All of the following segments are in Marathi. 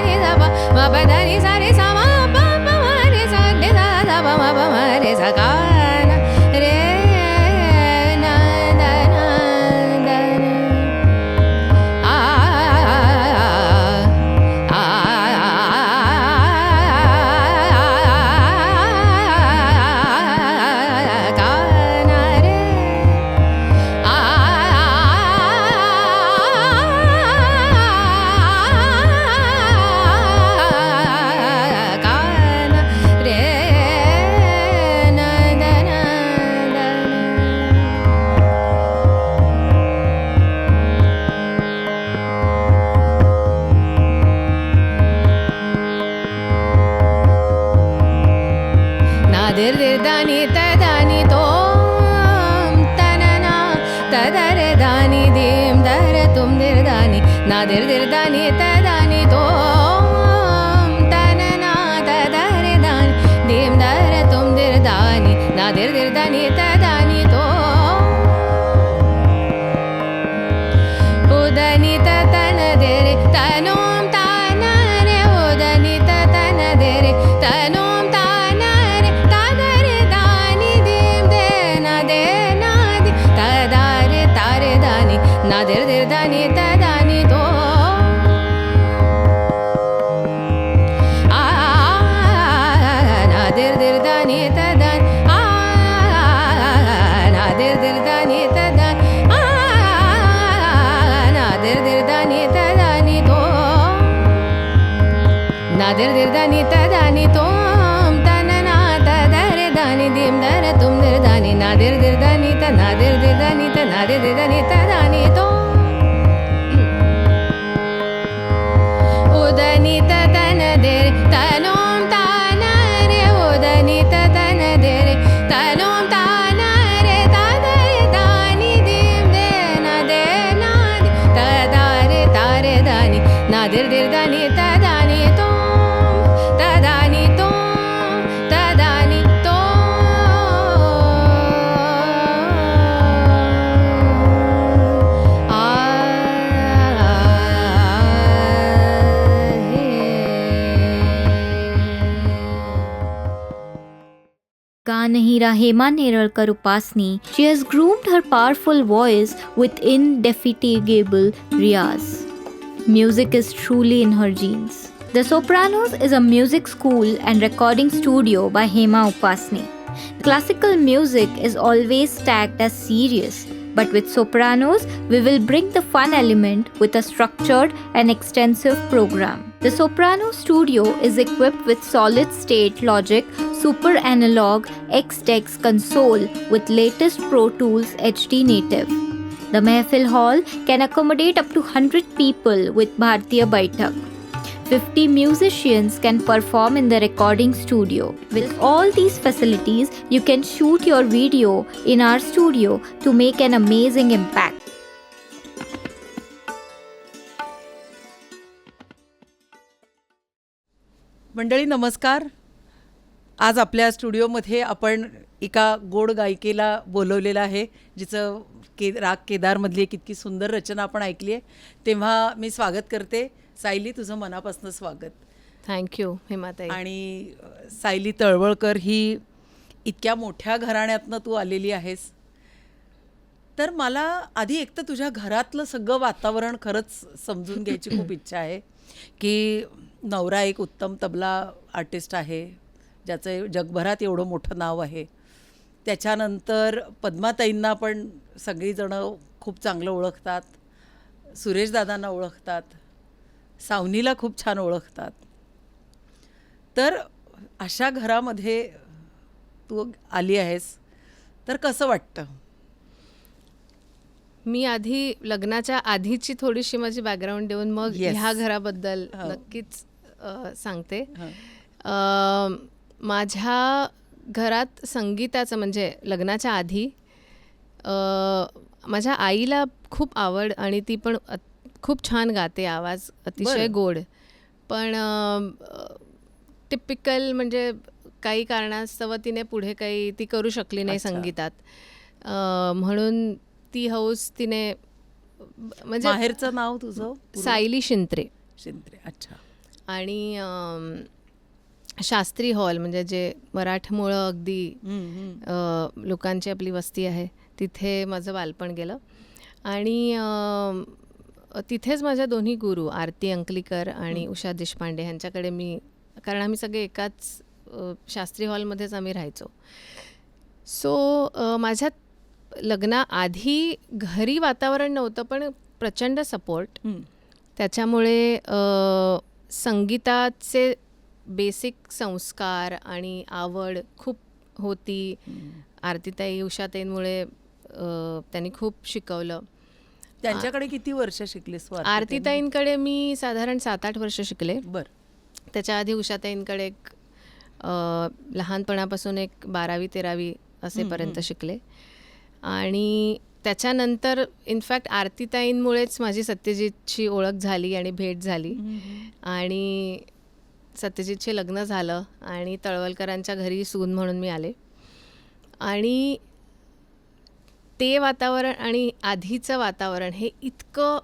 नी दा प म प ध नि सा रे सा म प प म रे सा नि दा दा प म रे सा गा ना रे ना दा ना दा ना आ आ गा ना रे आ गा ना रे ना दा ना दा ना नादिर दिर दानी तदानी तोम तनना तदर दानी दीम दर तुम दिर दानी नादिर दिर दानी तदानी तोम तनना तदर दानी दीम दर तुम दिर दानी नादिर दिर दानी तदानी तोम उदनी तन देरे तनोम तन रे उदनी तन देरे तनोम तन रे तदर दानी दीम दे ना दे ना दे तदारे तारे दानी नादिर दिर दानी तदानी तो आ नादिर दिर दानी तदानी आ नादिर दिर दानी तदानी आ नादिर दिर दानी तदानी तो नादिर दिर दानी तदानी तोम तनना तदर दानी दीम दर तुम दिर दानी नादिर दिर दानी त नादिर दिर दानी त नादिर दिर दानी तदानी तो उदनी तन देरे तनोम तन रे उदनी तन देरे तनोम तन रे तदर दानी दीम दे ना दे तदारे तारे दानी नादिर दिर दानी तदानी तो तदानी तो तदानी तो आ गान हीरा Hema Neralkar Upasni, she has groomed her powerful voice with indefatigable riyaz. Music is truly in her genes. The Sopranos is a music school and recording studio by Hema Upasni. Classical music is always tagged as serious, but with Sopranos, we will bring the fun element with a structured and extensive program. The Soprano studio is equipped with solid-state Logic Super Analog X-Dex console with latest Pro Tools HD Native. The Mehfil Hall can accommodate up to 100 people with Bhartiya Baitak. 50 musicians can perform in the recording studio. With all these facilities, you can shoot your video in our studio to make an amazing impact. मंडळी नमस्कार. आज आपल्या स्टुडिओमध्ये आपण एका गोड गायिकेला बोलवलेलं आहे, जिचं राग केदारमधली एक इतकी सुंदर रचना आपण ऐकली आहे. तेव्हा मी स्वागत करते. सायली, तुझं मनापासून स्वागत. थँक्यू हेमाताई. आणि सायली तळवळकर ही इतक्या मोठ्या घराण्यातनं तू आलेली आहेस, तर मला आधी एक तर तुझ्या घरातलं सगळं वातावरण खरंच समजून घ्यायची खूप इच्छा आहे. की नवरा एक उत्तम तबला आर्टिस्ट आहे, ज्याचं जगभरात एवढं मोठं नाव आहे. त्याच्यानंतर पद्माताईंना पण सगळीजणं खूप चांगलं ओळखतात, सुरेशदादांना ओळखतात, सावनीला खूप छान ओळखतात. तर अशा घरामध्ये तू आली आहेस, तर कसं वाटतं? मी आधी लग्नाच्या आधीची थोडीशी माझी बॅकग्राऊंड देऊन मग ह्या घराबद्दल नक्कीच सांगते. माझ्या घरात संगीताचं म्हणजे लग्नाच्या आधी माझ्या आईला खूप आवड आणि ती पण खूप छान गाते, आवाज अतिशय गोड. पण टिपिकल म्हणजे काही कारणास्तव तिने पुढे काही ती करू शकली नाही संगीतात, म्हणून ती हौस तिने म्हणजे. माहेरचं नाव तुझं? सायली शिंत्रे. शिंत्रे, अच्छा. आणि शास्त्री हॉल म्हणजे जे मराठमोळं अगदी लोकांची आपली वस्ती आहे तिथे माझं बालपण गेलं. आणि तिथेच माझ्या दोन्ही गुरु आरती अंकलीकर आणि उषा देशपांडे ह्यांच्याकडे मी, कारण आम्ही सगळे एकाच शास्त्री हॉलमध्येच आम्ही राहायचो. सो माझ्या लग्नाआधी घरी वातावरण नव्हतं पण प्रचंड सपोर्ट. त्याच्यामुळे संगीताचे बेसिक संस्कार आणि आवड खूप होती. आरतीताई उषाताईंमुळे त्यांनी खूप शिकवलं. त्यांच्याकडे किती वर्ष शिकलीस? आरतीताईंकडे मी साधारण 7-8 वर्ष शिकले. बरं. त्याच्या आधी उषाताईंकडे एक लहानपणापासून एक 12वी-13वी असेपर्यंत शिकले. आणि त्याच्यानंतर इनफॅक्ट आरतीताईंमुळेच माझी सत्यजितची ओळख झाली आणि भेट झाली. आणि सत्यजितचे लग्न झालं आणि तळवलकरांच्या घरी सून म्हणून मी आले. आणि ते वातावरण आणि आधीचं वातावरण हे इतकं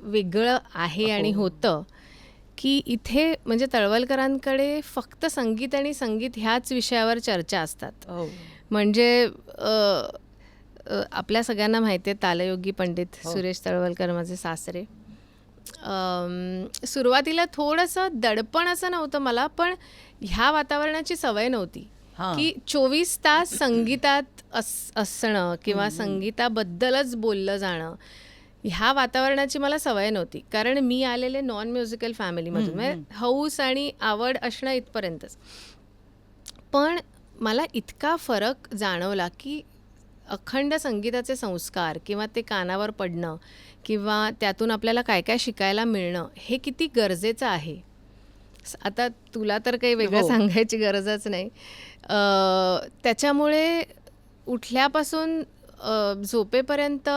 वेगळं आहे आणि होतं की इथे म्हणजे तळवलकरांकडे फक्त संगीत आणि संगीत ह्याच विषयावर चर्चा असतात. म्हणजे आपल्या सगळ्यांना माहिती आहे तालयोगी पंडित सुरेश तळवलकर माझे सासरे. सुरुवातीला थोडंसं दडपण असं नव्हतं मला, पण ह्या वातावरणाची सवय नव्हती की 24 तास संगीतात असणं किंवा संगीताबद्दलच बोललं जाणं. ह्या वातावरणाची मला सवय नव्हती, कारण मी आलेले नॉन म्युझिकल फॅमिलीमधून, म्हणजे हौस आणि आवड असणं इथपर्यंतच. पण मला इतका फरक जाणवला की अखंड संगीताचे संस्कार किंवा ते कानावर पडणं किंवा त्यातून आपल्याला काय काय शिकायला मिळणं हे किती गरजेचं आहे. आता तुला तर काही वेगळं सांगायची गरजच नाही. त्याच्यामुळे उठल्यापासून झोपेपर्यंत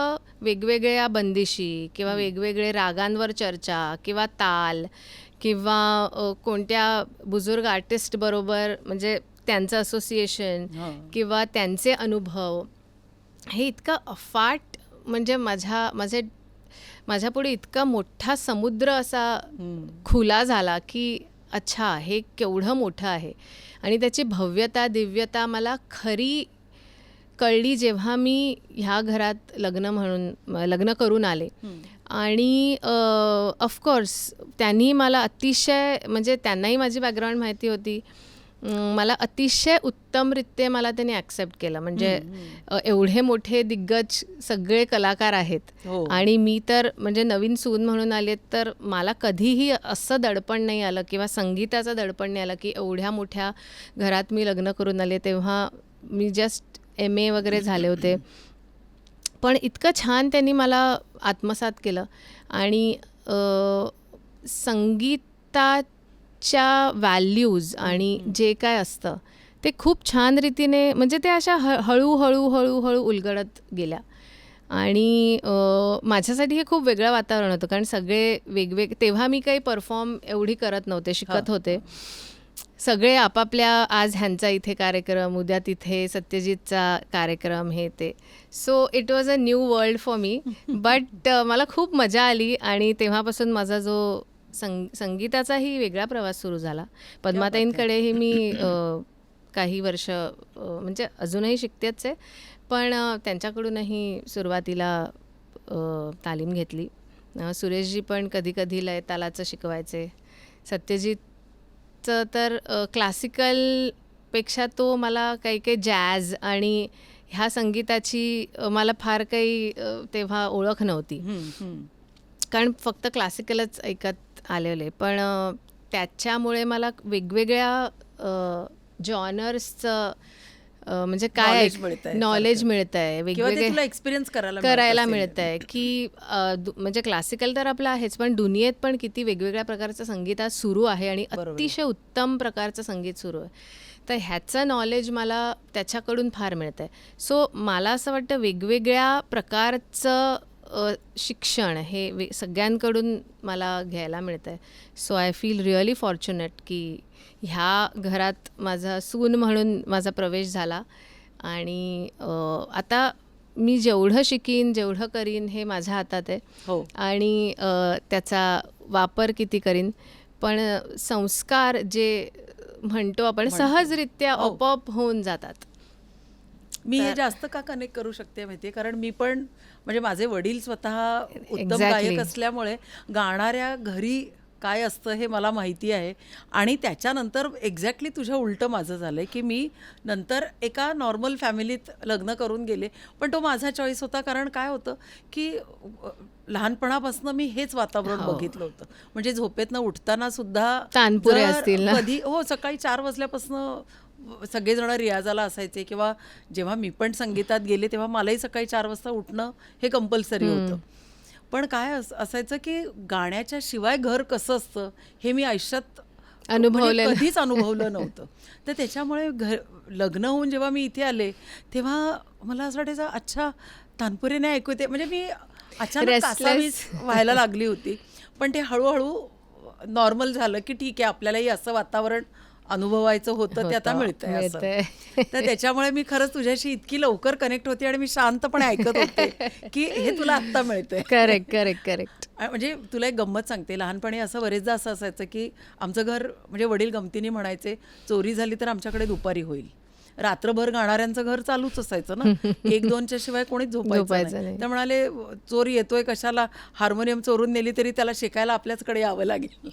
वेगवेगळ्या बंदिशी किंवा वेगवेगळे रागांवर चर्चा किंवा ताल किंवा कोणत्या बुजुर्ग आर्टिस्टबरोबर म्हणजे त्यांचं असोसिएशन किंवा त्यांचे अनुभव हे इतकं अफाट, म्हणजे माझ्यापुढे इतका मोठा समुद्र असा खुला झाला की अच्छा हे केवढं मोठं आहे. आणि त्याची भव्यता दिव्यता मला खरी कळली जेव्हा मी ह्या घरात लग्न करून आले. आणि ऑफकोर्स त्यांनी मला अतिशय, म्हणजे त्यांनाही माझी बॅकग्राऊंड माहिती होती, मला अतिशय उत्तमरित्या मला त्यांनी ॲक्सेप्ट केलं. म्हणजे एवढे मोठे दिग्गज सगळे कलाकार आहेत आणि मी तर म्हणजे नवीन सून म्हणून आले, तर मला कधीही असं दडपण नाही आलं किंवा संगीताचं दडपण नाही आलं की एवढ्या मोठ्या घरात मी लग्न करून आले. तेव्हा मी जस्ट MA वगैरे झाले होते, पण इतकं छान त्यांनी मला आत्मसात केलं. आणि संगीताच्या व्हॅल्यूज आणि जे काय असतं ते खूप छान रीतीने, म्हणजे ते अशा हळूहळू उलगडत गेल्या. आणि माझ्यासाठी हे खूप वेगळं वातावरण होतं, कारण सगळे वेगवेगळे, तेव्हा मी काही परफॉर्म एवढी करत नव्हते, शिकत होते. सगळे आपापल्या, आज ह्यांचा इथे कार्यक्रम, उद्या तिथे सत्यजितचा कार्यक्रम, हे ते. So it was a new world for me. But मला खूप मजा आली आणि तेव्हापासून माझा जो संगीताचाही वेगळा प्रवास सुरू झाला. पद्माताईंकडेही मी काही वर्ष म्हणजे अजूनही शिकतेच आहे, पण त्यांच्याकडूनही सुरुवातीला तालीम घेतली. सुरेशजी पण कधी कधी लय तालाचं शिकवायचे. सत्यजितचं तर क्लासिकलपेक्षा तो मला काही काही जॅझ आणि ह्या संगीताची मला फार काही तेव्हा ओळख नव्हती, कारण फक्त क्लासिकलच ऐकत आलेले. पण त्याच्यामुळे मला वेगवेगळ्या जॉनर्सचं म्हणजे काय नॉलेज मिळत आहे, वेगवेगळे एक्सपिरियन्स करायला मिळत आहे की म्हणजे क्लासिकल तर आपलं आहेच, पण दुनियेत पण किती वेगवेगळ्या प्रकारचं संगीत सुरू आहे आणि अतिशय उत्तम प्रकारचं संगीत सुरू आहे. तर ह्याचं नॉलेज मला त्याच्याकडून फार मिळतं आहे. सो मला असं वाटतं वेगवेगळ्या प्रकारचं शिक्षण हे सगळ्यांकडून मला घ्यायला मिळतं आहे. So I feel really fortunate की ह्या घरात माझा सून म्हणून माझा प्रवेश झाला. आणि आता मी जेवढं शिकीन, जेवढं करीन हे माझ्या हातात आहे आणि त्याचा वापर किती करीन. पण संस्कार जे म्हणतो आपण सहजरित्या आपोआप होऊन जातात. मी हे जास्त का कनेक्ट करू शकते माहितीये, कारण मी पण म्हणजे माझे वडील स्वतः उत्तम Exactly. गायक असल्यामुळे गाणाऱ्या घरी काय असतं हे मला माहिती आहे. आणि त्याच्यानंतर एक्झॅक्टली तुझ्या उलटं माझं झालंय की मी नंतर एका नॉर्मल फॅमिलीत लग्न करून गेले, पण तो माझा चॉईस होता. कारण काय होतं की लहानपणापासून मी हेच वातावरण बघितलं होतं. म्हणजे झोपेतनं उठताना सुद्धा तानपुरे जर असतील ना? कधी सकाळी 4 वाजल्यापासून सगळेजण रियाजाला असायचे, किंवा जेव्हा मी पण संगीतात गेले तेव्हा मलाही सकाळी 4 वाजता उठणं हे कंपल्सरी होतं. पण काय असायचं की गाण्याच्या शिवाय घर कसं असतं हे मी आयुष्यात अनुभवलेलं. म्हणजे कधीच अनुभवलं नव्हतं. तर त्याच्यामुळे लग्न होऊन जेव्हा मी इथे आले तेव्हा मला असं वाटायचं, अच्छा तानपुरे नाही ऐकू येते. म्हणजे मी अचानक Restless. कासावीस व्हायला लागली होती. पण ते हळूहळू नॉर्मल झालं की ठीक आहे, आपल्यालाही असं वातावरण अनुभवायचं होतं, ते आता मिळतंय असं. तर त्याच्यामुळे मी खरंच तुझ्याशी इतकी लवकर कनेक्ट होते आणि मी शांतपणे ऐकत होते की हे तुला आत्ता मिळतंय. Correct correct correct. म्हणजे तुला एक गंमत सांगते, लहानपणी असं बरेचदा असं असायचं की आमचं घर म्हणजे वडील गमतीने म्हणायचे, चोरी झाली तर आमच्याकडे दुपारी होईल. रात्रभर गाणाऱ्यांचं घर चालूच असायचं ना, 1-2च्या शिवाय कोणीच झोपायचं नाही. तर म्हणाले, चोर येतोय कशाला, हार्मोनियम चोरून नेली तरी त्याला शिकायला आपल्याचकडे यावं लागेल.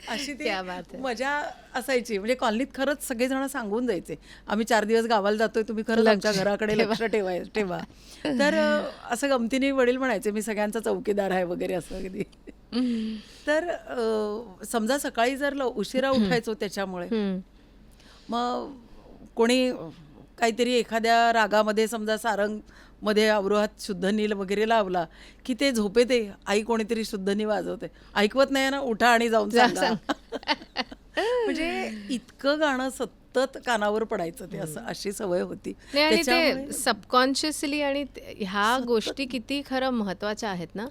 अशी ती मजा असायची. म्हणजे कॉलनीत खरंच सगळेजण सांगून जायचे, आम्ही 4 दिवस गावाला जातोय, तुम्ही खरंच आमच्या घराकडे लक्ष ठेवा. तर असं गमतीने वडील म्हणायचे, मी सगळ्यांचा चौकीदार आहे वगैरे असं कधी. तर समजा सकाळी जर उशिरा उठायचो त्याच्यामुळे मग कोणी काहीतरी एखाद्या रागामध्ये समजा सारंगमध्ये अवरोहात शुद्धनी वगैरे लावला की ते झोपेत आई कोणीतरी शुद्धनी वाजवते, ऐकवत नाही ना, उठा आणि जाऊन सांगा. म्हणजे इतकं गाणं सतत कानावर पडायचं ते, असं अशी सवय होती. आणि ते सबकॉन्शियसली, आणि ह्या गोष्टी किती खरं महत्वाच्या आहेत ना.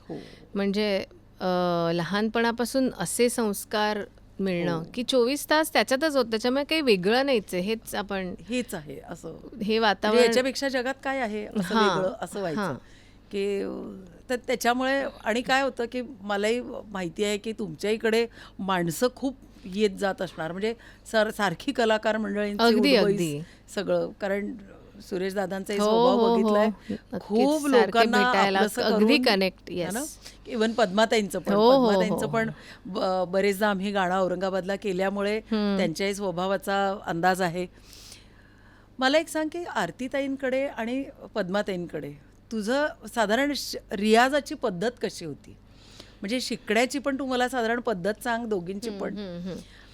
म्हणजे लहानपणापासून असे संस्कार मिळणं की 24 तास त्याच्यातच होत, त्याच्यामुळे काही वेगळं नाहीच आहे, हेच आहे असं, हे वातावरण याच्यापेक्षा जगात काय आहे असं वेगळं असं व्हायचं की. तर त्याच्यामुळे आणि काय होतं की मलाही माहिती आहे की तुमच्या इकडे माणसं खूप येत जात असणार, म्हणजे सारखी कलाकार मंडळींची सगळं. कारण सुरेश दादांचा स्वभाव बघितलाय, खूप लोकांना अगदी कनेक्ट. इव्हन पद्माताईंचं पण बरेचदा आम्ही गाणं औरंगाबादला केल्यामुळे त्यांच्याही स्वभावाचा अंदाज आहे. मला एक सांग की आरतीताईंकडे आणि पद्माताईंकडे तुझं साधारण रियाजाची पद्धत कशी होती? म्हणजे शिकण्याची पण तू मला साधारण पद्धत सांग, दोघींची पण.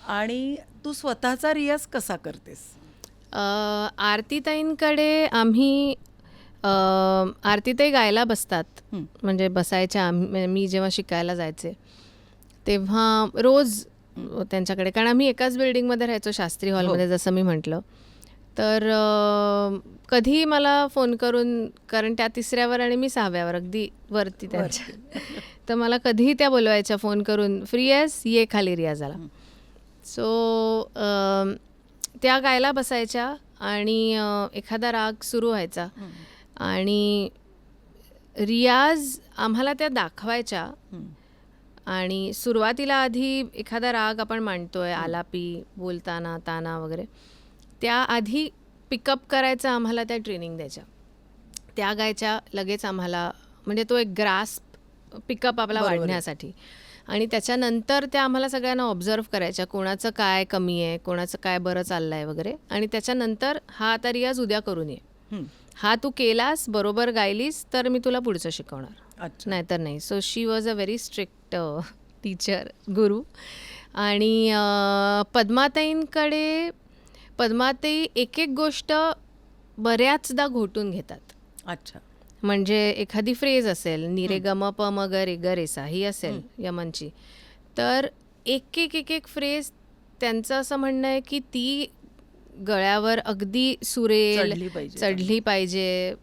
आणि तू स्वतःचा रियाज कसा करतेस? आरतीताईंकडे आम्ही आरतीताई गायला बसतात, म्हणजे बसायच्या. मी जेव्हा शिकायला जायचे तेव्हा रोज त्यांच्याकडे, कारण आम्ही एकाच बिल्डिंगमध्ये राहायचो, शास्त्री हॉलमध्ये, जसं मी म्हटलं. तर कधी मला फोन करून, कारण त्या 3ऱ्यावर आणि मी 6व्यावर अगदी वरती त्यांच्या, तर मला कधीही त्या बोलवायच्या फोन करून, फ्री आहेस, ये खाली रियाजाला. सो त्या गायला बसायच्या आणि एखादा राग सुरू व्हायचा आणि रियाज आम्हाला त्या दाखवायच्या. आणि सुरुवातीला आधी एखादा राग आपण मांडतोय, आलापी, बोलताना, ताना वगैरे, त्याआधी पिकअप करायचा आम्हाला त्या ट्रेनिंग द्यायच्या. त्या गायच्या लगेच आम्हाला, म्हणजे तो एक ग्रास्प पिकअप आपला वाढण्यासाठी. आणि त्याच्यानंतर त्या आम्हाला सगळ्यांना ऑब्झर्व करायच्या, कोणाचं काय कमी आहे, कोणाचं काय बरं चाललं आहे वगैरे. आणि त्याच्यानंतर हा आता रियाज उद्या करून ये, हा तू केलास, बरोबर गायलीस तर मी तुला पुढचं शिकवणार, नाहीतर नाही. So she was a very strict teacher, गुरु. आणि पद्माताई एक एक गोष्ट बऱ्याचदा घोटून घेतात. अच्छा. म्हणजे एखादी फ्रेज असेल, निरे गम प म ग रे ग रे सा ही असेल यमनची, तर एक एक फ्रेज त्यांचं असं म्हणणं आहे की ती गळ्यावर अगदी सुरेल चढली पाहिजे.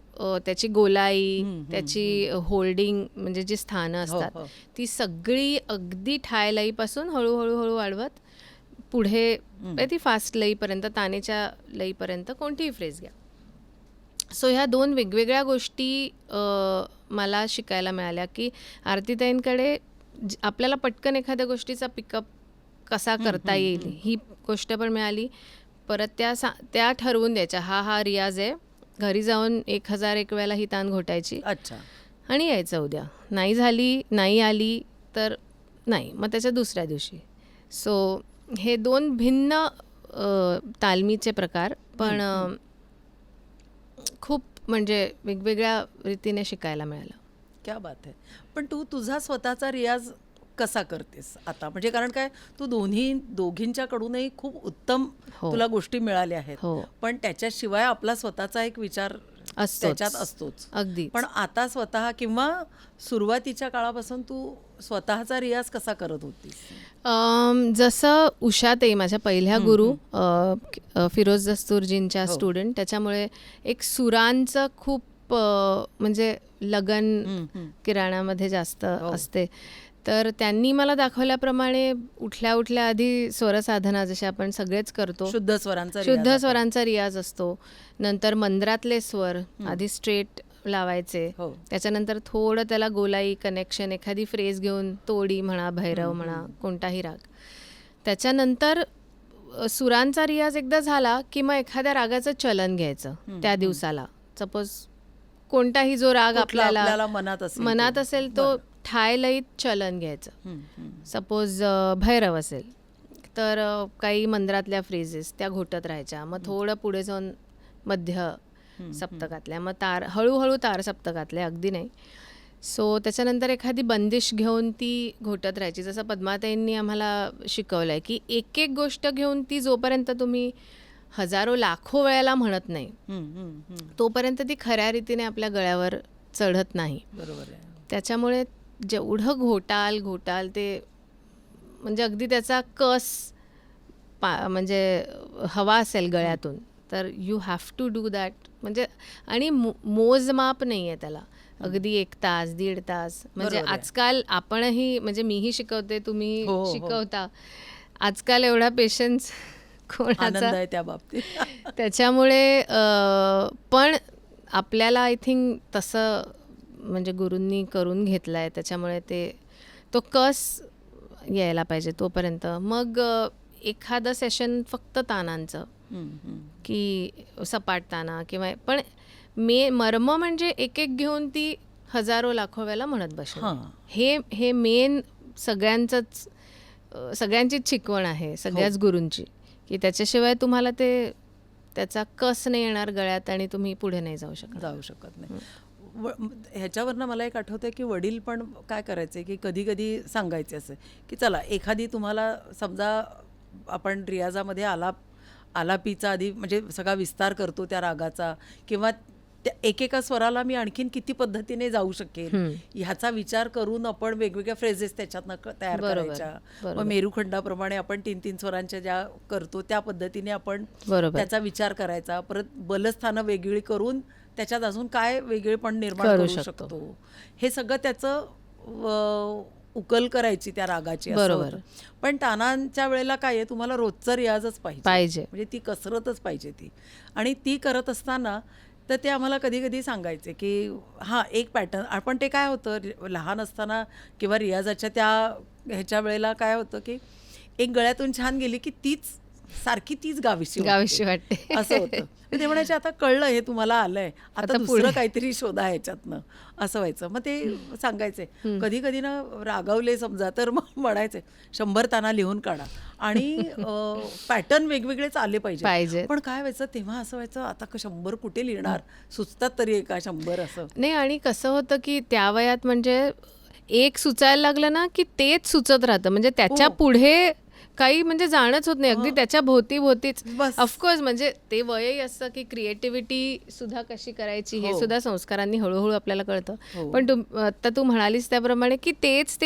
त्याची गोलाई, त्याची होल्डिंग, म्हणजे जी स्थानं असतात ती सगळी अगदी ठाय लईपासून हळूहळू वाढवत पुढे ती फास्ट लईपर्यंत, तानेच्या लईपर्यंत कोणतीही फ्रेज घ्या. सो ह्या 2 वेगवेगळ्या गोष्टी मला शिकायला मिळाल्या की आरतीताईंकडे आपल्याला पटकन एखाद्या गोष्टीचा पिकअप कसा करता येईल ही गोष्ट पण मिळाली. परत त्या ठरवून द्यायच्या, हा रियाज आहे, घरी जाऊन 1001 वेळेला ही तान घोटायची अच्छा. आणि यायचं उद्या. नाही आली तर नाही, मग त्याच्या दुसऱ्या दिवशी. सो हे 2 भिन्न तालमीचे प्रकार, पण खूप म्हणजे वेगवेगळ्या रीतीने शिकायला मिळालं. क्या बात आहे. पण तू तुझा स्वतःचा रियाज कसा करतेस आता? म्हणजे कारण काय, तू दोघींच्याकडूनही खूप उत्तम हो. तुला गोष्टी मिळाल्या आहेत, हो. पण त्याच्याशिवाय आपला स्वतःचा एक विचार त्याच्यात असतोच. अगदी. पण आता स्वतः किंवा सुरुवातीच्या काळापासून तू स्वतःचा रियाज कसा करत होतीस? जसं उषाताई माझ्या पहिल्या गुरु, फिरोज दस्तूरजींच्या स्टुडंट, त्याच्यामुळे एक सुरांचं खूप म्हणजे लगन किराणामध्ये जास्त असते. तर त्यांनी मला दाखवल्याप्रमाणे उठल्या आधी स्वरसाधना जशी आपण सगळेच करतो, शुद्ध स्वरांचा रियाज असतो. नंतर मंद्रातले स्वर आधी स्ट्रेट लावायचे, हो. त्याच्यानंतर थोडं त्याला गोलाई कनेक्शन, एखादी फ्रेज घेऊन तोडी म्हणा, भैरव म्हणा, कोणताही राग. त्याच्यानंतर सुरांचा रियाज एकदा झाला की मग एखाद्या रागाचं चलन घ्यायचं त्या दिवसाला. सपोज कोणताही जो राग आपल्याला मनात असेल तो ठाय लयीत चलन घ्यायचं. सपोज भैरव असेल तर काही मंद्रातल्या फ्रेजेस त्या घोटत राहायच्या. मग थोडं पुढे जाऊन मध्य सप्तकातल्या, मग हळूहळू तार सप्तकातल्या, अगदी नाही. सो त्याच्यानंतर एखादी बंदिश घेऊन ती घोटत राहायची. जसं पद्माताईंनी आम्हाला शिकवलं आहे की एक गोष्ट घेऊन ती जोपर्यंत तुम्ही हजारो लाखो वेळेला म्हणत नाही तोपर्यंत ती खऱ्या रीतीने आपल्या गळ्यावर चढत नाही. बरोबर आहे. त्याच्यामुळे जेवढं घोटाल ते म्हणजे अगदी त्याचा कस म्हणजे हवा असेल गळ्यातून तर you have to do that. म्हणजे आणि मोजमाप नाही आहे त्याला, अगदी 1 तास 1.5 तास. म्हणजे आजकाल आपणही, म्हणजे मीही शिकवते, तुम्ही शिकवता, आजकाल एवढा पेशन्स कोणाचा आहे त्या बाबतीत. त्याच्यामुळे पण आपल्याला आय थिंक तसं म्हणजे गुरूंनी करून घेतलं आहे, त्याच्यामुळे तो कस यायला पाहिजे तोपर्यंत. मग एखादं सेशन फक्त तानांचं की सपाट ताना किंवा, पण मर्म म्हणजे एक घेऊन ती हजारो लाखो वेळेला म्हणत बसणं. हे मेन सगळ्यांचीच शिकवण आहे, सगळ्याच गुरूंची, की त्याच्याशिवाय तुम्हाला त्याचा कस नाही येणार गळ्यात आणि तुम्ही पुढे नाही जाऊ शकत नाही. ह्याच्यावरनं मला एक आठवतंय की वडील पण काय करायचे की कधी सांगायचे असे की चला, एखादी तुम्हाला समजा आपण रियाजामध्ये आलापीचा आधी म्हणजे सगळा विस्तार करतो त्या रागाचा, किंवा त्या एकेका स्वराला मी आणखीन किती पद्धतीने जाऊ शकेल ह्याचा विचार करून आपण वेगवेगळ्या फ्रेजेस त्याच्यातनं तयार करायच्या. मग मेरुखंडाप्रमाणे आपण 3-3 स्वरांच्या ज्या करतो त्या पद्धतीने आपण त्याचा विचार करायचा. परत बलस्थानं वेगळी करून त्याच्यात अजून काय वेगळेपण निर्माण करू शकतो, हे सगळं त्याचं उकल करायची त्या रागाची. बरोबर. पण तानांच्या वेळेला काय आहे, तुम्हाला रोजचा रियाजच पाहिजे, म्हणजे ती कसरतच पाहिजे ती. आणि ती करत असताना तर ते आम्हाला कधी सांगायचे की एक पॅटर्न. आपण ते काय होतं लहान असताना किंवा रियाजाच्या ह्याच्या वेळेला काय होतं की एक गळ्यातून छान गेली की तीच गावीशी वाटते असं होतं. ते म्हणायचे आता कळलं, हे तुम्हाला आलंय, आता दुसरं काहीतरी शोधा ह्याच्यातनं, असं व्हायचं. मग ते सांगायचे. कधी ना रागावले समजा तर मग म्हणायचे 100 ताना लिहून काढा आणि पॅटर्न वेगवेगळेच आले पाहिजे. पण काय व्हायचं तेव्हा, असं व्हायचं आता 100 कुठे लिहिणार, सुचतात तरी एका 100 असं नाही. आणि कसं होतं की त्या वयात म्हणजे एक सुचायला लागलं ना की तेच सुचत राहतं, म्हणजे त्याच्या पुढे काही म्हणजे जाणंच होत नाही, अगदी त्याच्या भोवतीच. ऑफकोर्स म्हणजे ते वयही असतं की क्रिएटिव्हिटी सुद्धा कशी करायची हे सुद्धा संस्कारांनी हळूहळू आपल्याला कळतं. पण आता तू म्हणालीस त्याप्रमाणे की तेच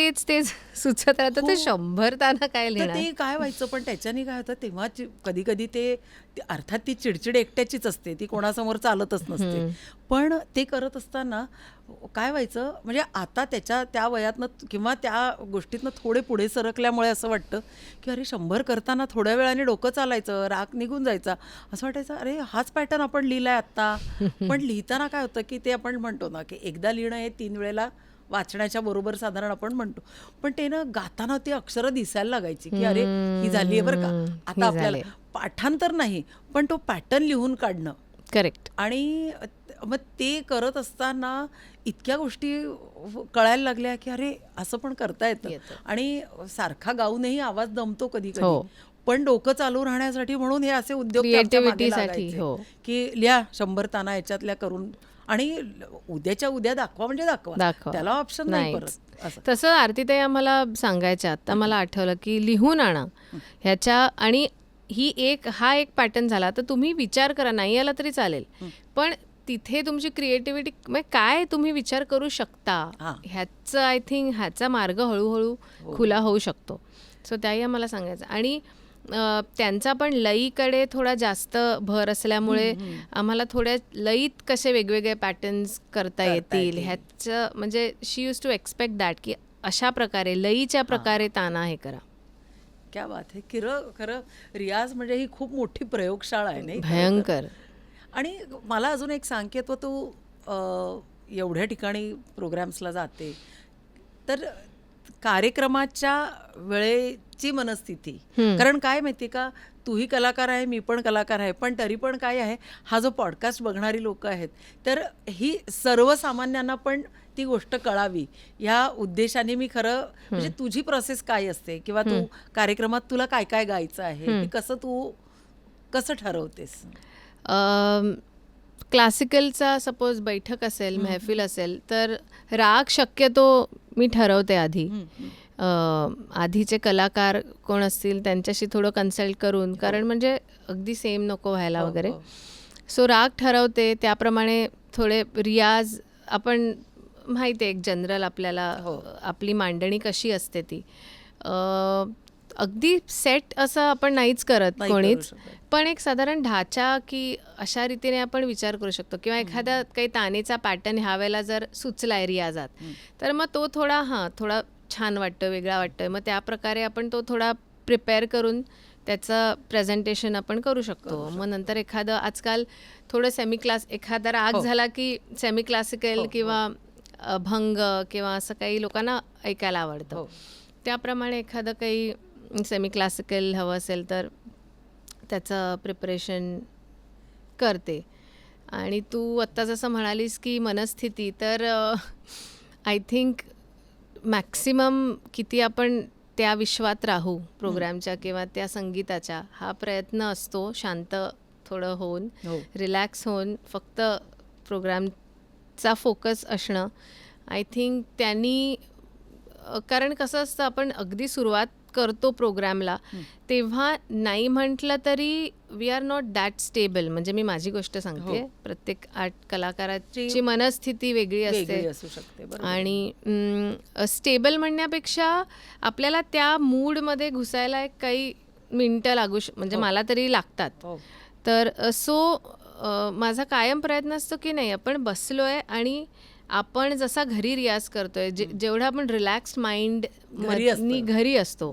सुचत राहतं, ते 100 ताना काय लिहिणार. ते काय व्हायचं, पण त्याच्याने काय होतं तेव्हा कधी ते अर्थात ती चिडचिड एकट्याचीच असते, ती कोणासमोर चालतच नसते. पण ते करत असताना काय व्हायचं, म्हणजे आता त्या वयातनं किंवा त्या गोष्टीतनं थोडे पुढे सरकल्यामुळे असं वाटतं की अरे 100 करताना थोड्या वेळाने डोकं चालायचं, राग निघून जायचा, असं वाटायचं अरे हाच पॅटर्न आपण लिहिलाय आत्ता. पण लिहिताना काय होतं की ते आपण म्हणतो ना की एकदा लिहिणं हे 3 वेळेला वाचण्याच्या बरोबर साधारण आपण म्हणतो, पण ते ना गाताना ती अक्षरं दिसायला लागायची की अरे ही झाली आहे बरं का, आता आपल्याला पाठांतर नाही पण तो पॅटर्न लिहून काढणं. करेक्ट. आणि मग ते करत असताना इतक्या गोष्टी कळायला लागल्या की अरे असं पण करता येतं. आणि सारखा गाऊनही आवाज दमतो कधी कधी, पण डोकं चालू राहण्यासाठी म्हणून हे असे उद्योग ते आमच्या मागे लागायचे की लिहा 100 ताना याच्यातल्या करून आणि उद्याच्या उद्या दाखवा म्हणजे दाखवा, त्याला ऑप्शन नाही परत असं. तसं आरतीताई आम्हाला सांगायच्या. आता मला आठवलं की लिहून आणा ह्याच्या, आणि हा एक पॅटर्न झाला. तर तुम्ही विचार करा, नाही आला तरी चालेल, पण तिथे तुमची क्रिएटिव्हिटी म्हणजे काय तुम्ही विचार करू शकता ह्याचं आय थिंक ह्याचा मार्ग हळूहळू खुला होऊ शकतो. सो त्याही आम्हाला सांगायचं. आणि त्यांचा पण लईकडे थोडा जास्त भर असल्यामुळे आम्हाला थोड्या लईत कसे वेगवेगळे पॅटर्न्स करता येतील ह्याचं म्हणजे शी यूज टू एक्सपेक्ट दॅट की अशा प्रकारे लईच्या प्रकारे ताना हे करा. क्या बात आहे. खरं रियाज म्हणजे ही खूप मोठी प्रयोगशाळा आहे नाही, भयंकर. आणि मला अजून एक सांग की तू एवढ्या ठिकाणी प्रोग्राम्सला जाते तर कार्यक्रमाच्या वेळेची मनस्थिती, कारण काय माहिती का, तूही कलाकार आहे मी पण कलाकार आहे, पण तरी पण काय आहे, हा जो पॉडकास्ट बघणारी लोक आहेत तर ही सर्वसामान्यांना पण ती गोष्ट कळावी ह्या उद्देशाने मी खरं म्हणजे तुझी प्रोसेस काय असते किंवा तू कार्यक्रमात तुला काय काय गायचं आहे तू कसं ठरवतेस. क्लासिकलचा सपोज बैठक असेल, महफिल असेल तर राग शक्यतो मी ठरवते आधी. आधीचे कलाकार कोण असतील त्यांच्याशी थोडं कन्सल्ट करून, कारण म्हणजे अगदी सेम नको व्हायला वगैरे. सो राग ठरवते, त्याप्रमाणे थोडे रियाज आपण माहिती आहे एक जनरल आपल्याला आपली मांडणी कशी असते ती. अगदी सेट असं आपण नाहीच करत कोणीच, पण एक साधारण ढाचा की अशा रीतीने आपण विचार करू शकतो. किंवा एखादा काही तानेचा पॅटर्न ह्या वेळेला जर सुचलाय रियाजात तर मग तो थोडा छान वाटतं, वेगळा वाटतं, मग त्या प्रकारे आपण तो थोडा प्रिपेअर करून त्याचं प्रेझेंटेशन आपण करू शकतो. मग नंतर एखादं आजकाल थोडं एखादा राग झाला की सेमी क्लासिकल किंवा भंग किंवा असं काही लोकांना ऐकायला आवडतं, त्याप्रमाणे एखादं काही सेमी क्लासिकल हवं असेल तर त्याचं प्रिपरेशन करते. आणि तू आत्ता जसं म्हणालीस की मनस्थिती, तर आय थिंक मॅक्सिमम किती आपण त्या विश्वात राहू प्रोग्रामच्या किंवा त्या संगीताच्या, हा प्रयत्न असतो शांत थोडं होऊन, रिलॅक्स होऊन फक्त प्रोग्रामचा फोकस असणं. आय थिंक त्यांनी, कारण कसं असतं आपण अगदी सुरुवात करतो प्रोग्रामला तेव्हा नाही म्हटलं तरी we are not that stable. म्हणजे मी माझी गोष्ट सांगते, प्रत्येक आर्ट कलाकाराची मनस्थिती वेगळी असते आणि स्टेबल म्हणण्यापेक्षा आपल्याला त्या मूडमध्ये घुसायला काही मिनटं म्हणजे मला तरी लागतात. तर माझा कायम प्रयत्न असतो की नाही आपण बसलोय आणि आपण जसा घरी रियाज करतोय, जेवढा आपण रिलॅक्स्ड माइंड घरी असतो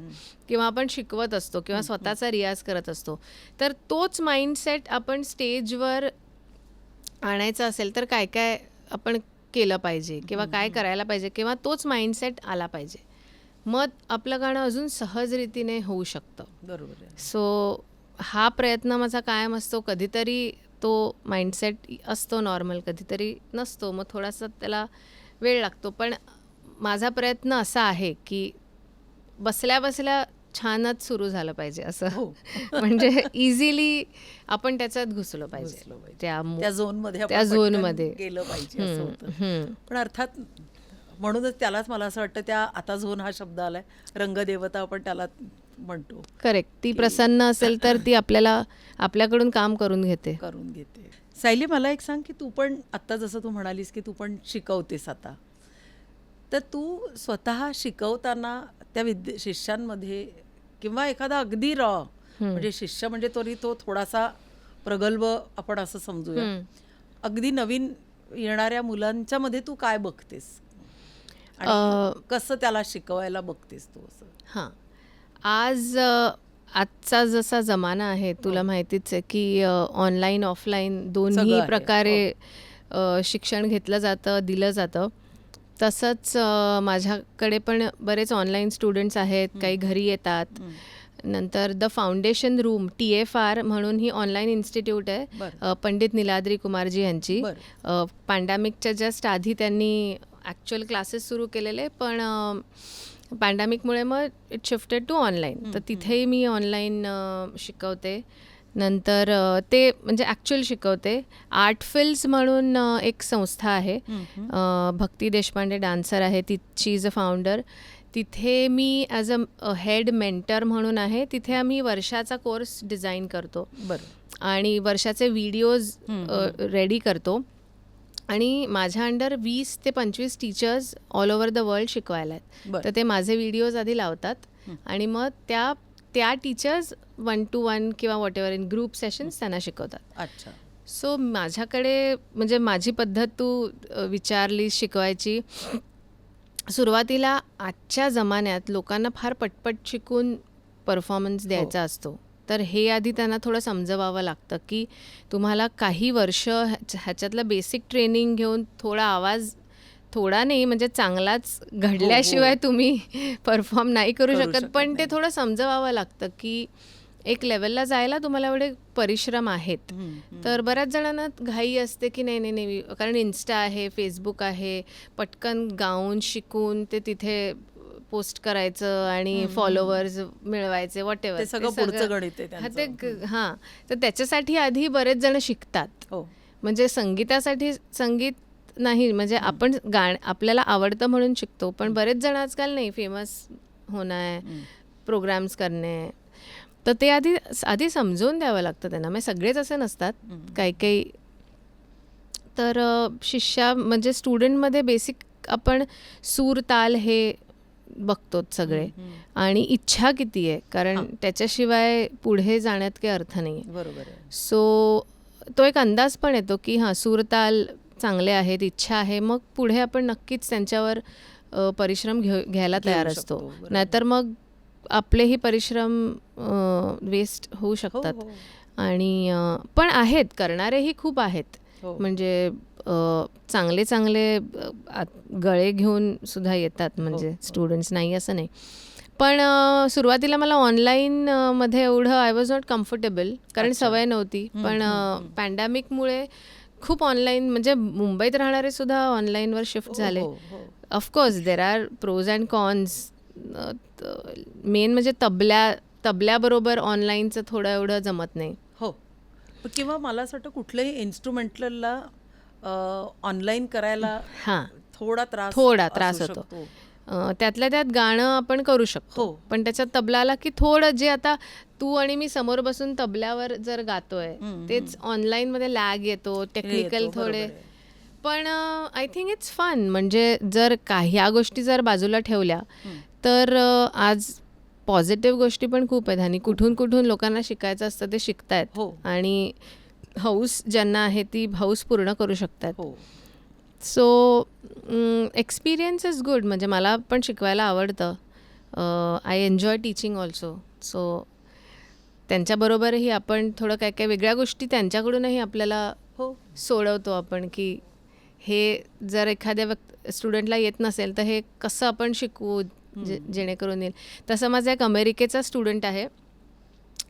किंवा आपण शिकवत असतो किंवा स्वतःचा रियाज करत असतो, तर तोच माइंडसेट आपण स्टेजवर आणायचा असेल तर काय काय आपण केलं पाहिजे किंवा काय करायला पाहिजे किंवा तोच माइंडसेट आला पाहिजे, मग आपलं गाणं अजून सहज रीतीने होऊ शकतं. बरोबर आहे. सो हा प्रयत्न माझा कायम असतो. कधीतरी तो माइंडसेट असतो नॉर्मल, कधीतरी नसतो, मग थोडासा त्याला वेळ लागतो. पण माझा प्रयत्न असा आहे की बसल्या बसल्या छानच सुरू झालं पाहिजे असं. म्हणजे इझिली आपण त्याच्यात घुसलो पाहिजे, त्या झोनमध्ये गेलं पाहिजे असं होतं. पण अर्थात म्हणूनच त्यालाच मला असं वाटतं आता झोन हा शब्द आलाय, रंगदेवता आपण त्याला म्हणतो. करेक्ट. ती प्रसन्न असेल तर ती आपल्याकडून काम करून घेते. सायली, मला एक सांग की तू पण आत्ता जसं तू म्हणालीस की तू पण शिकवतेस आता, तर तू स्वतः शिकवताना त्या शिष्यांमध्ये किंवा एखादा अगदी म्हणजे शिष्य म्हणजे तरी तो थोडासा प्रगल्भ आपण असं समजूया, अगदी नवीन येणाऱ्या मुलांच्या मध्ये तू काय बघतेस आणि कसं त्याला शिकवायला बघतेस तू असं? आजचा जसा जमाना आहे तुला माहितीच आहे की ऑनलाईन ऑफलाईन दोन्ही प्रकारे शिक्षण घेतलं जातं, दिलं जातं. तसंच माझ्याकडे पण बरेच ऑनलाईन स्टुडंट्स आहेत, काही घरी येतात. नंतर द फाउंडेशन रूम TFR म्हणून ही ऑनलाईन इन्स्टिट्यूट आहे, बरं. पंडित निलाद्री कुमारजी यांची. बरं. पॅन्डेमिकच्या जस्ट आधी त्यांनी ॲक्च्युअल क्लासेस सुरू केलेले, पण पॅन्डेमिकमुळे मग इट शिफ्टेड टू ऑनलाईन. तर तिथेही मी ऑनलाईन शिकवते. नंतर ते म्हणजे ॲक्च्युअल शिकवते. आर्ट फिल्स म्हणून एक संस्था आहे, भक्ती देशपांडे डान्सर आहे, शी इज अ फाउंडर. तिथे मी ॲज अ हेड मेंटर म्हणून आहे. तिथे आम्ही वर्षाचा कोर्स डिझाईन करतो बरं. आणि वर्षाचे व्हिडिओज रेडी करतो. आणि माझ्या अंडर 20 ते 25 teachers all over the world शिकवायला आहेत. बरं. तर ते माझे व्हिडिओज आधी लावतात आणि मग त्या टीचर्स 1 to 1 किंवा what ever in group sessions त्यांना शिकवतात. अच्छा. सो माझ्याकडे म्हणजे माझी पद्धत तू विचारली शिकवायची. सुरुवातीला आजच्या जमान्यात लोकांना फार पटपट शिकून परफॉर्मन्स द्यायचा असतो. तर हे आधी त्यांना थोडं समजवावं लागतं की तुम्हाला काही वर्ष ह्याच्यातलं बेसिक ट्रेनिंग घेऊन थोडा आवाज, थोडा नाही म्हणजे चांगलाच घडल्याशिवाय तुम्ही परफॉर्म नाही करू शकत. पण ते थोडं समजवावं लागतं की एक लेवलला जायला तुम्हाला एवढे परिश्रम आहेत. तर बऱ्याच जणांना घाई असते की नाही नाही नाही, कारण इन्स्टा आहे, फेसबुक आहे, पटकन गाऊन शिकून ते तिथे पोस्ट करायचं आणि फॉलोवर्स मिळवायचे, वॉट एव्हर. ते सगळं पुढचं गणित आहे त्यांचं. हां, तर त्याच्यासाठी आधी बरेच जण शिकतात. म्हणजे संगीत नाही म्हणजे आपण आपल्याला आवडतं म्हणून शिकतो, पण बरेच जण आजकाल नाही, फेमस होणं आहे, प्रोग्राम्स करणे. तर ते आधी समजून द्यावं लागतं त्यांना. म्हणजे सगळेच असे नसतात, काही. तर म्हणजे स्टुडंटमध्ये बेसिक आपण सूर ताल हे बघतोच सगळे, आणि इच्छा किती आहे, कारण त्याच्याशिवाय पुढे जाण्यात काही अर्थ नाही आहे. बरोबर आहे. सो तो एक अंदाज पण येतो की हां, सूर ताल चांगले आहेत, इच्छा आहे, मग पुढे आपण नक्कीच त्यांच्यावर परिश्रम घ्यायला तयार असतो. नाहीतर मग आपलेही परिश्रम वेस्ट होऊ शकतात. आणि पण आहेत, करणारेही खूप आहेत. म्हणजे चांगले गळे घेऊन सुद्धा येतात, म्हणजे स्टुडंट्स, नाही असं नाही. पण सुरुवातीला मला ऑनलाईन मध्ये एवढं आय वॉज नॉट कम्फर्टेबल, कारण सवय नव्हती. पण पॅन्डेमिकमुळे खूप ऑनलाईन, म्हणजे मुंबईत राहणारे सुद्धा ऑनलाईनवर शिफ्ट झाले. Of course there are pros and cons. Main म्हणजे तबल्याबरोबर ऑनलाईनचं थोडं एवढं जमत नाही. हो, किंवा मला असं वाटतं कुठल्याही इन्स्ट्रुमेंटलला ऑनलाईन करायला थोडा त्रास होतो. त्यातल्या त्यात गाणं आपण करू शकतो, पण त्याच्यात तबला आला की थोडं, जे आता तू आणि मी समोर बसून तबल्यावर जर गातोय तेच ऑनलाईन मध्ये लॅग येतो, टेक्निकल थोडे. पण आय थिंक इट्स फन. म्हणजे जर ह्या गोष्टी जर बाजूला ठेवल्या तर आज पॉझिटिव्ह गोष्टी पण खूप आहेत, आणि कुठून लोकांना शिकायचं असतं ते शिकतायत, आणि हौस ज्यांना आहे ती हौस पूर्ण करू शकतात. So experience is good. म्हणजे मला पण शिकवायला आवडतं. I enjoy teaching also. So त्यांच्याबरोबरही आपण थोडं काय काय वेगळ्या गोष्टी त्यांच्याकडूनही आपल्याला सोडवतो आपण, की हे जर एखाद्या स्टुडंटला येत नसेल तर हे कसं आपण शिकवू जेणेकरून येईल. तसं माझा एक अमेरिकेचा स्टुडंट आहे,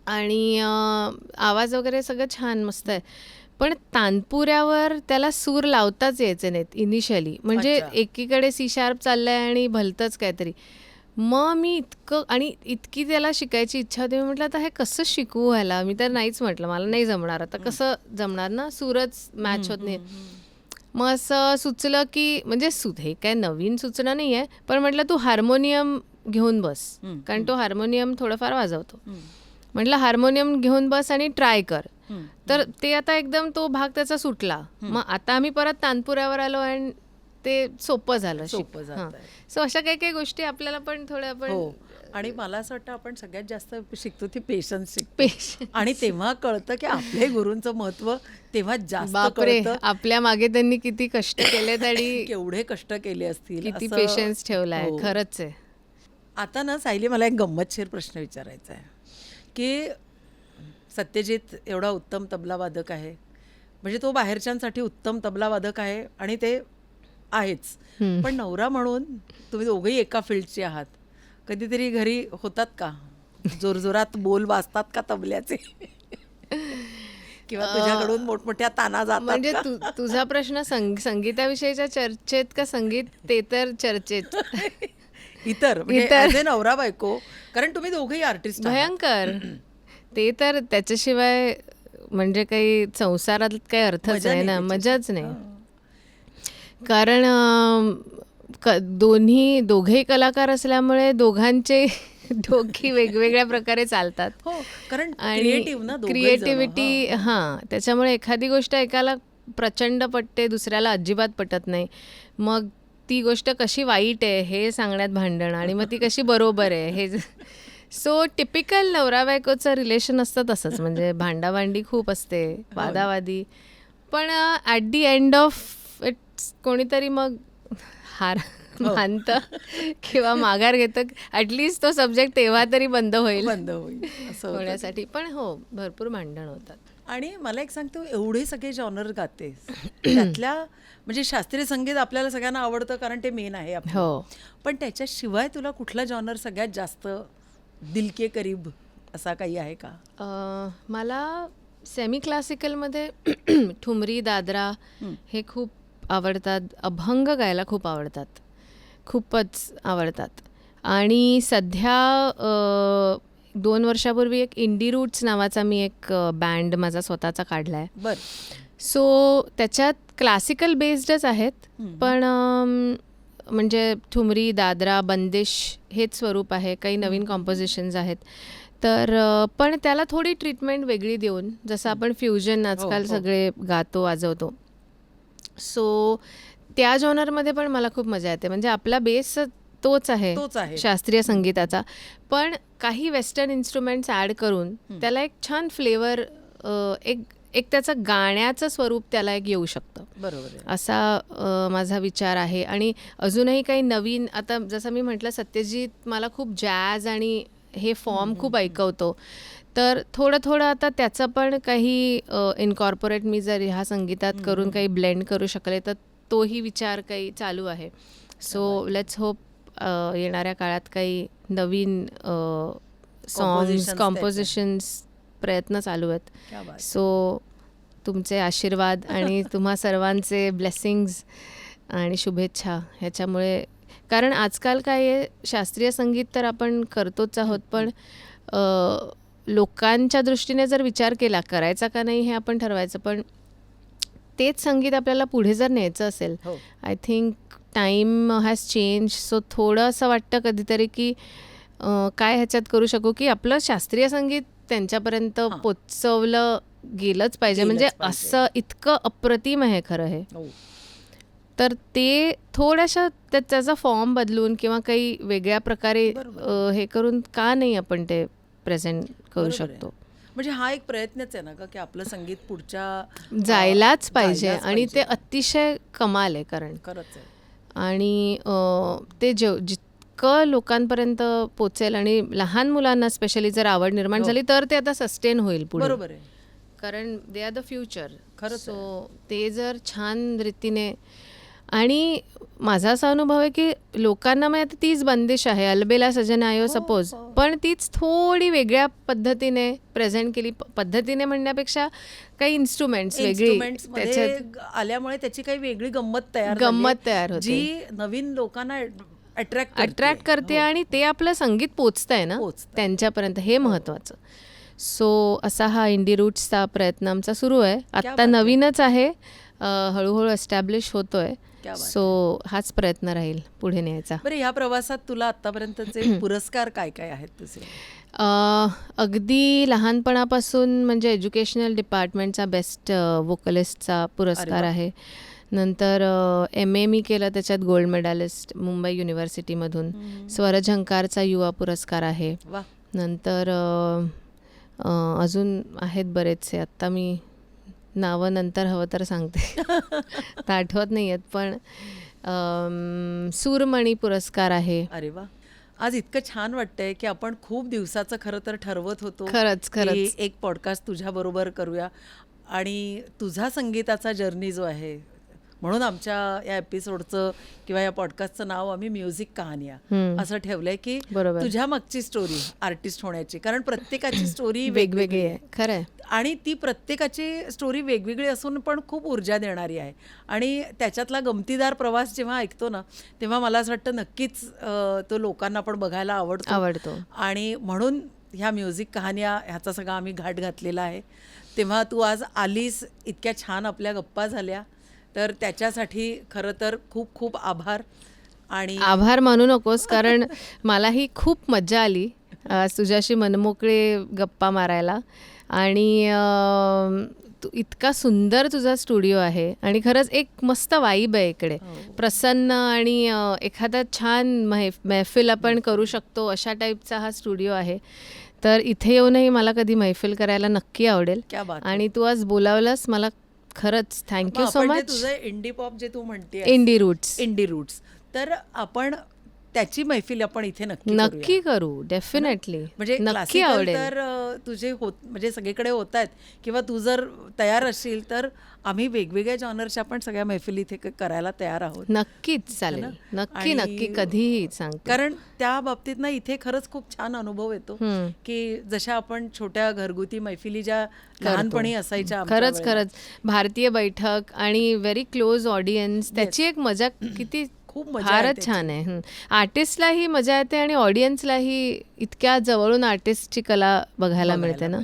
आणि आवाज वगैरे सगळं छान मस्त आहे, पण तानपुऱ्यावर त्याला सूर लावताच यायचे नाहीत इनिशियली. म्हणजे एकीकडे C# चाललंय आणि भलतंच काहीतरी. मग मी इतकी त्याला शिकायची इच्छा होती. मी म्हटलं आता हे कसं शिकवू ह्याला. मी तर नाहीच म्हटलं, मला नाही जमणार. आता कसं जमणार ना, सूरच मॅच होत नाही. मग असं सुचलं की, म्हणजे हे काय नवीन सुचना नाही आहे, पण म्हटलं तू हार्मोनियम घेऊन बस, कारण तो हार्मोनियम थोडंफार वाजवतो. म्हटलं हार्मोनियम घेऊन बस आणि ट्राय कर. तर ते आता एकदम तो भाग त्याचा सुटला. मग आता आम्ही परत तानपुऱ्यावर आलो आणि ते सोपं झालं. सो अशा काही काही गोष्टी आपल्याला पण थोड्या आपण. आणि मला असं वाटतं आपण सगळ्यात जास्त शिकतो ती पेशन्स शिकतो. आणि तेव्हा कळतं की आपल्या गुरूंचं महत्व तेव्हा जास्त कळतं. आपल्या मागे त्यांनी किती कष्ट केलेत आणि केवढे कष्ट केले असतील, किती पेशन्स ठेवलाय. खरंच आहे. आता ना सायली, मला एक गंमतशीर प्रश्न विचारायचा आहे की सत्यजित एवढा उत्तम तबला वादक आहे, म्हणजे तो बाहेरच्यांसाठी उत्तम तबला वादक आहे, आणि ते आहेच, पण नवरा म्हणून तुम्ही दोघंही एका फील्डचे आहात. कधीतरी घरी होतात का जोरजोरात बोल वाजतात का तबल्याचे किंवा तुझ्याकडून मोठमोठ्या ताना जातात म्हणजे का? तुझा प्रश्न संगीताविषयीच्या चर्चेत का संगीत ते तर चर्चेत? इतर म्हणजे इतर. as a नवरा बायको, कारण तुम्ही दोघंही आर्टिस्ट भयंकर. ते तर त्याच्याशिवाय म्हणजे काही संसारात काही अर्थच मजा नाही नाही ना, त्याच्यात. मजाच नाही. कारण दोघेही कलाकार असल्यामुळे दोघांचे डोकी वेगवेगळ्या प्रकारे चालतात. हो, कारण आणि क्रिएटिव्ह ना दोघंही जण. क्रिएटिव्हिटी हां, त्याच्यामुळे एखादी गोष्ट एकाला प्रचंड पटते, दुसऱ्याला अजिबात पटत नाही. मग ती गोष्ट कशी वाईट आहे हे सांगण्यात भांडण आणि मग ती कशी बरोबर आहे हे. सो टिपिकल नवरा बायकोचं रिलेशन असतं तसंच, म्हणजे भांडाभांडी खूप असते, वादावादी. पण at the end of its कोणीतरी मग हार मानतं किंवा माघार घेतं. ॲटलिस्ट तो सब्जेक्ट तेव्हा तरी बंद होईल बंद होईल असं होतं. होण्यासाठी. पण हो, भरपूर भांडण होतात. आणि मला एक सांगतो, एवढे सगळे जॉनर गाते त्यातल्या म्हणजे शास्त्रीय संगीत आपल्याला सगळ्यांना आवडतं कारण ते मेन आहे आपलं. हो. पण त्याच्याशिवाय तुला कुठला जॉनर सगळ्यात जास्त दिल के करीब असा काही आहे का? मला सेमी क्लासिकलमध्ये ठुमरी, दादरा हे खूप आवडतात. अभंग गायला खूप आवडतात, खूपच आवडतात. आणि सध्या 2 वर्षापूर्वी एक इंडी रूट्स नावाचा मी एक बँड माझा स्वतःचा काढला आहे. बर. सो त्याच्यात क्लासिकल बेस्डच आहेत, पण म्हणजे ठुमरी, दादरा, बंदिश हेच स्वरूप आहे. काही नवीन कॉम्पोजिशन्स आहेत. तर पण त्याला थोडी ट्रीटमेंट वेगळी देऊन, जसं आपण फ्युजन आजकाल सगळे गातो वाजवतो. सो त्या जॉनरमध्ये पण मला खूप मजा येते. म्हणजे आपला बेस तोच आहे शास्त्रीय संगीताचा, पण काही वेस्टर्न इन्स्ट्रुमेंट्स ॲड करून त्याला एक छान फ्लेवर, एक त्याचं गाण्याचं स्वरूप त्याला एक येऊ शकतं. बरोबर आहे. असा माझा विचार आहे. आणि अजूनही काही नवीन, आता जसं मी म्हटलं, सत्यजित मला खूप जॅज आणि हे फॉर्म खूप ऐकवतो. तर थोडं आता त्याचं पण काही इनकॉर्पोरेट मी जर ह्या संगीतात करून काही ब्लेंड करू शकले तर तोही विचार काही चालू आहे. सो लेट्स होप येणाऱ्या काळात काही नवीन सॉंग्स, कॉम्पोजिशन्स प्रयत्न चालू आहेत. क्या बात. सो तुमचे आशीर्वाद आणि तुम्हा सर्वांचे ब्लेसिंग्ज आणि शुभेच्छा ह्याच्यामुळे, कारण आजकाल काय आहे, शास्त्रीय संगीत तर आपण करतोच आहोत, पण लोकांच्या दृष्टीने जर विचार केला, करायचा का नाही हे आपण ठरवायचं, पण तेच संगीत आपल्याला पुढे जर न्यायचं असेल, I think time has change. So थोडं असं वाटतं कधीतरी की काय ह्याच्यात करू शकू की आपलं शास्त्रीय संगीत त्यांच्यापर्यंत पोचवलं गेलंच पाहिजे. म्हणजे असं इतकं अप्रतिम आहे खरं हे. तर ते थोड्याशा त्याचा फॉर्म बदलून किंवा काही वेगळ्या प्रकारे हे करून का नाही आपण ते प्रेझेंट करू शकतो. म्हणजे हा एक प्रयत्नच आहे ना का, की आपलं संगीत पुढच्या जायलाच पाहिजे. आणि ते अतिशय कमाल आहे, कारण खरंच आहे. आणि ते जितकं लोकांपर्यंत पोचेल आणि लहान मुलांना स्पेशली जर आवड निर्माण झाली तर ते आता सस्टेन होईल पुढे. बरोबर आहे. कारण दे आर द फ्युचर. खरंच. सो ते जर छान रीतीने, आणि माझा असा अनुभव आहे की लोकांना मग आता तीच बंदिश आहे, अलबेला सजनायो सपोज, पण तीच थोडी वेगळ्या पद्धतीने प्रेझेंट केली. पद्धतीने म्हणण्यापेक्षा काही इन्स्ट्रुमेंट्स वेगळी त्याच्यात आल्यामुळे त्याची काही वेगळी गंमत तयार होते, जी नवीन लोकांना अट्रॅक्ट करते. आणि ते आपलं संगीत पोचतंय ना त्यांच्यापर्यंत, हे महत्वाचं. सो असा हा इंडी रूट्सचा प्रयत्न आमचा सुरू आहे. आत्ता नवीनच आहे, हळूहळू एस्टॅब्लिश होतोय. सो हाच प्रयत्न राहील पुढे न्यायचा. बरं, ह्या प्रवासात तुला आतापर्यंतचे पुरस्कार काय काय आहेत तुझे? अगदी लहानपणापासून म्हणजे एज्युकेशनल डिपार्टमेंटचा बेस्ट वोकलिस्टचा पुरस्कार आहे. नंतर MA मी केलं, त्याच्यात गोल्ड मेडलिस्ट मुंबई युनिव्हर्सिटीमधून. स्वरझंकारचा युवा पुरस्कार आहे. नंतर अजून आहेत बरेचसे, आत्ता मी नावं नंतर हवं तर सांगते, आता आठवत नाही आहेत. पण सूरमणी पुरस्कार आहे. अरे वा. आज इतकं छान वाटतंय की आपण खूप दिवसाचं खरं तर ठरवत होतो खरंच एक पॉडकास्ट तुझ्या बरोबर करूया. आणि तुझा संगीताचा जर्नी जो आहे म्हणून आमच्या या एपिसोडचं किंवा या पॉडकास्टचं नाव आम्ही म्युझिक कहानिया असं ठेवलंय की बरोबर. तुझ्या मागची स्टोरी आर्टिस्ट होण्याची, कारण प्रत्येकाची स्टोरी वेगवेगळी आहे. खरं आहे. आणि ती प्रत्येकाची स्टोरी वेगवेगळी असून पण खूप ऊर्जा देणारी आहे. आणि त्याच्यातला गमतीदार प्रवास जेव्हा ऐकतो ना, तेव्हा मला असं वाटतं नक्कीच तो लोकांना पण बघायला आवडतो. आणि म्हणून ह्या म्युझिक कहाण्या ह्याचा सगळा आम्ही घाट घातलेला आहे. तेव्हा तू आज आलीस, इतक्या छान आपल्या गप्पा झाल्या, तर त्याच्यासाठी खरं तर खूप खूप आभार. आणि आभार मानू नकोस, कारण मलाही खूप मज्जा आली आज तुझ्याशी मनमोकळे गप्पा मारायला. आणि तू इतका सुंदर तुझा स्टुडिओ आहे आणि खरंच एक मस्त वाईब आहे इकडे, प्रसन्न. आणि एखादा छान महफिल आपण करू शकतो अशा टाईपचा हा स्टुडिओ आहे. तर इथे येऊनही मला कधी मैफिल करायला नक्की आवडेल. क्या बात आहे. आणि तू आज बोलावलंस मला, खरंच थँक्यू सो आपण जे मच. तुझं इंडी पॉप जे तू म्हणते, इंडी रूट्स तर आपण त्याची मैफिल आपण इथे नक्की करू. डेफिनेटली, म्हणजे नक्की क्लासिकल आवडेल. तर तुझे म्हणजे सगळीकडे होत आहेत, किंवा तू जर तयार असशील तर आम्ही वेगवेगळ्या जॉनरच्या आपण सगळ्या मैफिली इथे करायला तयार आहोत. नक्कीच चालेल. नक्की कधीही सांगतो. कारण त्या बाबतीत ना इथे खरंच खूप छान अनुभव येतो की जशा आपण छोट्या घरगुती मैफिली ज्या लहानपणी असायच्या खरंच भारतीय बैठक आणि व्हेरी क्लोज ऑडियन्स, त्याची एक मजा किती खूप मजा फारच छान आहे. आर्टिस्टलाही मजा येते आणि ऑडियन्सलाही इतक्या जवळून आर्टिस्टची कला बघायला मिळते ना.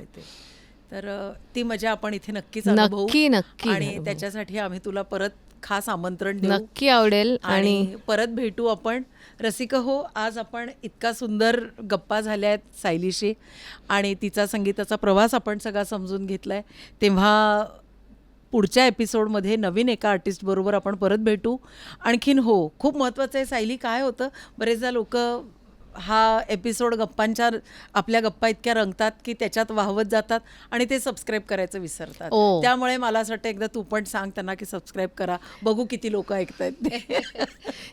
तर ती मजा आपण इथे नक्कीच अनुभवू. नक्की आणि त्याच्यासाठी आम्ही तुला परत खास आमंत्रण देऊ. नक्की आवडेल. आणि परत भेटू आपण. रसिक हो, आज आपण इतका सुंदर गप्पा झाल्या आहेत सायलीशी आणि तिचा संगीताचा प्रवास आपण सगळा समजून घेतलाय. तेव्हा पुढच्या एपिसोडमध्ये नवीन एका आर्टिस्ट बरोबर आपण परत भेटू. आणखीन हो, खूप महत्त्वाचं आहे सायली, काय होतं बरेचदा लोक हा एपिसोड गप्पांच्या, आपल्या गप्पा इतक्या रंगतात की त्याच्यात वाहवत जातात आणि ते सबस्क्राईब करायचं विसरतात. त्यामुळे मला असं वाटतं एकदा तू पण सांग त्यांना की सबस्क्राईब करा, बघू किती लोक ऐकतायत.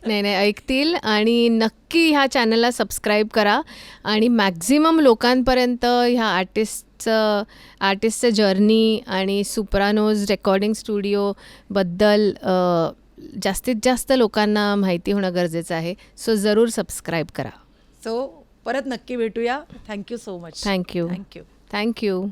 नाही ऐकतील. आणि नक्की ह्या चॅनलला सबस्क्राईब करा आणि मॅक्झिमम लोकांपर्यंत ह्या आर्टिस्टचं जर्नी आणि सुप्रानोज रेकॉर्डिंग स्टुडिओबद्दल जास्तीत जास्त लोकांना माहिती होणं गरजेचं आहे. सो जरूर सबस्क्राईब करा. सो परत नक्की भेटूया. Thank you so much. थँक्यू.